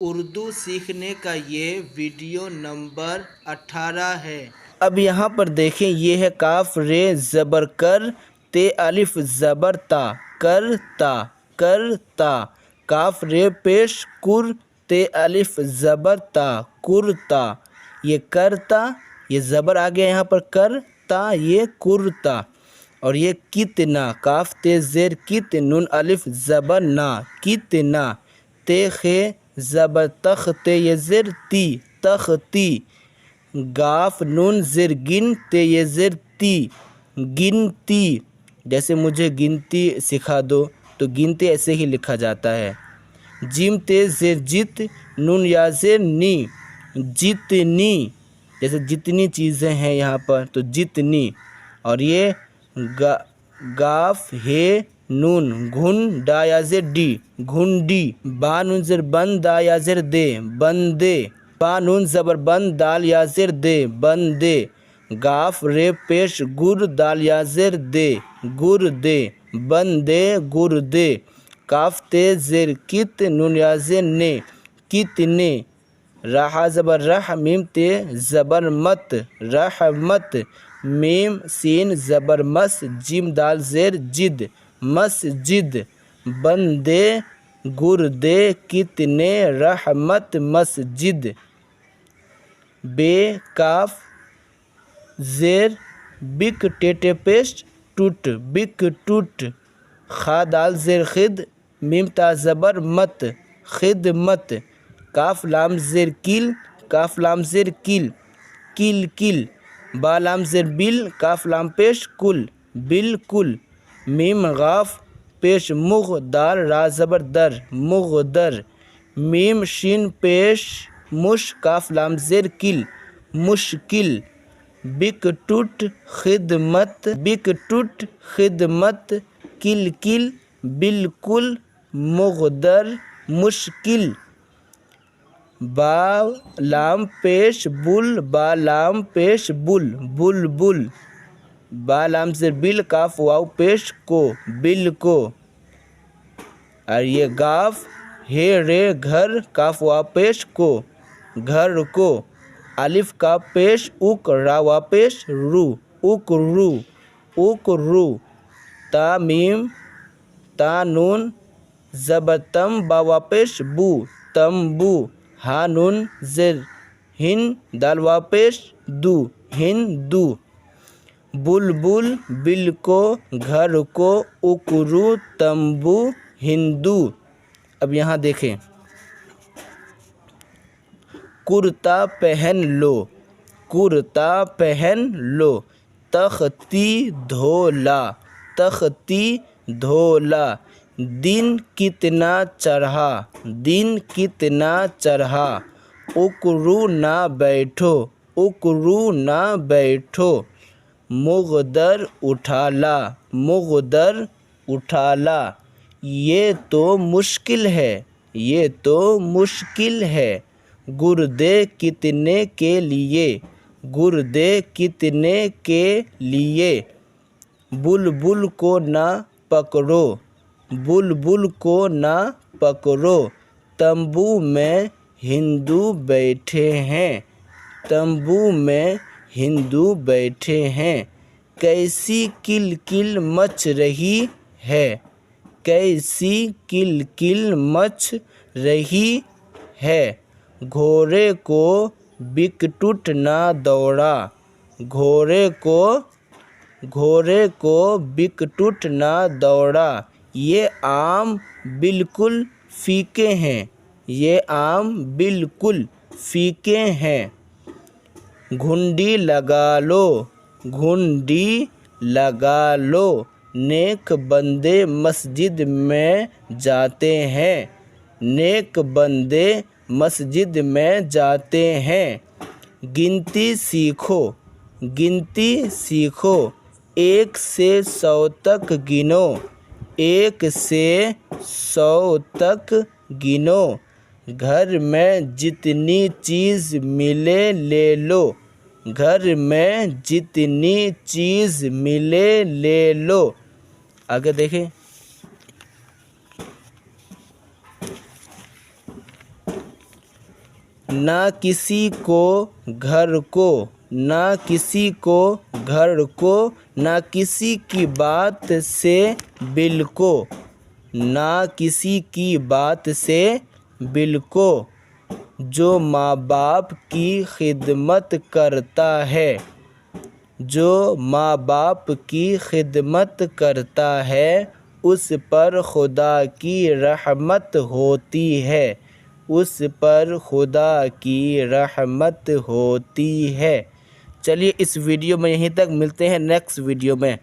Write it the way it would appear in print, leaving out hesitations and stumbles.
اردو سیکھنے کا یہ ویڈیو نمبر 18 ہے۔ اب یہاں پر دیکھیں، یہ ہے کاف رے زبر کر، تے الف زبر تا، کرتا کرتا، کاف رے پیش کر، تے الف زبر تا، کرتا، یہ کرتا، یہ زبر آ گیا یہاں پر کرتا، یہ کرتا، اور یہ کتنا، کاف تے زیر کت، نون الف زبر نا، کتنا، تے خے زبر تخ، تے یہ زر تی، تختی، گاف نون زر گن، تے یہ زر تی، گنتی، جیسے مجھے گنتی سکھا دو تو گنتی ایسے ہی لکھا جاتا ہے۔ جیم تے زر جت، نون یا زر نی، جتنی، جیسے جتنی چیزیں ہیں یہاں پر تو جتنی، اور یہ گاف ہے نون گھن، ڈا یا زر ڈی، گھنڈی، با نون زر بند، دا یا زر دے، بندے، با نون زبر بند، دال یا زر دے، بندے، گاف رے پیش گر، دال یا زر دے، گردے، بندے، گردے، کاف تے زر کت، نون یا زر نے، کتنے، راہا زبر رہ، میم تے زبر مت، رحمت، میم سین زبر مس، جیم دال زیر جد، مسجد، بندے، گردے، کتنے، رحمت، مسجد، بے کاف زیر بک، ٹیٹے پیش ٹوٹ، بک ٹوٹ، خا دال زیر خد، میم تا زبر مت، خدمت، کاف لام زیر کل، کاف لام زیر کل، کل کل، با لام زیر بل، کاف لام پیش کل، بالکل، میم غاف پیش مغ، دال را زبر در، مغدر، میم شین پیش مش، کاف لام زیر کل، مشکل، بک ٹوٹ، خدمت، بک ٹوٹ، خدمت، کل کل، بالکل، مغدر، مشکل، با لام پیش بل، با لام پیش بل، بلبل، با لام زیر بل، کاف واو پیش کو، بل کو، اور یہ گاف ہے رے گھر، کاف واو پیش کو، گھر کو، الف کا پیش اک، را وا پیش رو، اک رو، اک رو، تا میم تا نون زبر تم، با وا پیش بو، تمبو، ہا نون زر ہن، دال وا پیش دو، ہندو، بلبل، بل کو، گھر کو، اکرو، تمبو، ہندو۔ اب یہاں دیکھیں، کرتا پہن لو، کرتا پہن لو، تختی دھولا، تختی دھولا، دن کتنا چڑھا، دن کتنا چڑھا، اکرو نہ بیٹھو، اکرو نہ بیٹھو، مغدر اٹھالا، مغدر اٹھالا، یہ تو مشکل ہے، یہ تو مشکل ہے، گردے کتنے کے لیے، گردے کتنے کے لیے، بلبل کو نہ پکڑو، بلبل کو نہ پکڑو، تمبو میں ہندو بیٹھے ہیں، تمبو میں ہندو بیٹھے ہیں، کیسی کل کل مچ رہی ہے، کیسی کل کل مچ رہی ہے، گھوڑے کو بکٹوٹ نہ دوڑا، گھوڑے کو بکٹوٹ نہ دوڑا، یہ آم بالکل پھیکے ہیں، یہ آم بالکل پھیکے ہیں، گھنٹی لگا لو، گھنٹی لگا لو، نیک بندے مسجد میں جاتے ہیں، نیک بندے مسجد میں جاتے ہیں، گنتی سیکھو، گنتی سیکھو، 1 سے 100 تک گنو، 1 سے 100 تک گنو، گھر میں جتنی چیز ملے لے لو، گھر میں جتنی چیز ملے لے لو۔ آگے دیکھیں، نہ کسی کو گھر کو، نہ کسی کو گھر کو، نہ کسی کی بات سے بل کو، نہ کسی کی بات سے بل کو، جو ماں باپ کی خدمت کرتا ہے، جو ماں باپ کی خدمت کرتا ہے اس پر خدا کی رحمت ہوتی ہے، اس پر خدا کی رحمت ہوتی ہے۔ چلیے اس ویڈیو میں یہیں تک، ملتے ہیں نیکسٹ ویڈیو میں۔